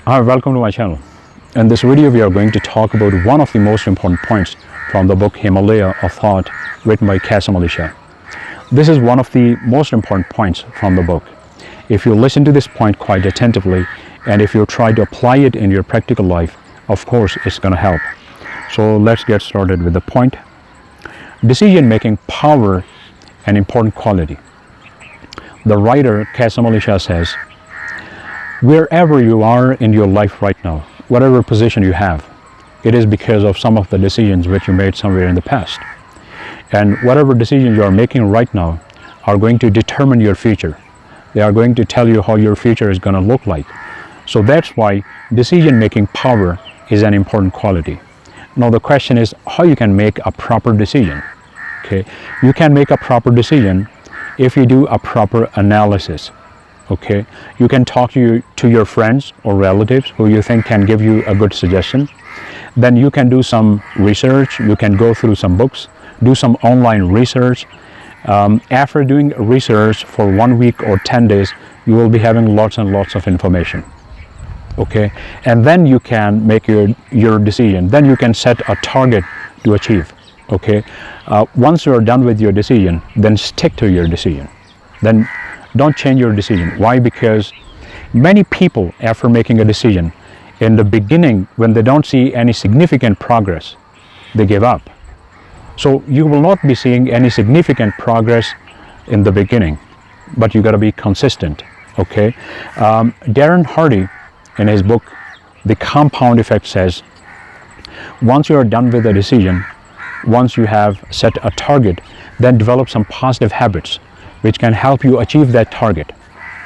Hi, welcome to my channel. In this video we are going to talk about one of the most important points from the book Himalaya of Thought, written by SHAH. This is one of the most important points from the book. If you listen to this point quite attentively and if you try to apply it in your practical life, of course it's going to help. So let's get started with the point. Decision-making power, an important quality. The writer SHAH says, wherever you are in your life right now, whatever position you have, it is because of some of the decisions which you made somewhere in the past. And whatever decisions you are making right now are going to determine your future. They are going to tell you how your future is going to look like. So that's why decision-making power is an important quality. Now the question is how you can make a proper decision. Okay, you can make a proper decision if you do a proper analysis. Okay, you can talk to your friends or relatives who you think can give you a good suggestion. Then you can do some research, you can go through some books, do some online research. After doing research for 1 week or 10 days, you will be having lots and lots of information. Okay, and then you can make your decision. Then you can set a target to achieve. Okay, once you are done with your decision, then stick to your decision. Then don't change your decision. Why? Because many people, after making a decision, in the beginning, when they don't see any significant progress, they give up. So you will not be seeing any significant progress in the beginning, but you got to be consistent. Okay, Darren Hardy, in his book The Compound Effect, says, once you are done with a decision, once you have set a target, then develop some positive habits which can help you achieve that target.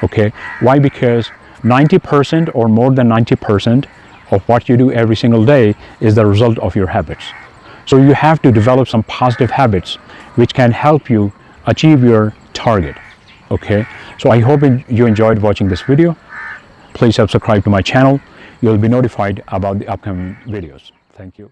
Okay, why? Because 90% or more than 90% of what you do every single day is the result of your habits. So you have to develop some positive habits which can help you achieve your target. Okay, so I hope you enjoyed watching this video. Please subscribe to my channel. You'll be notified about the upcoming videos. Thank you.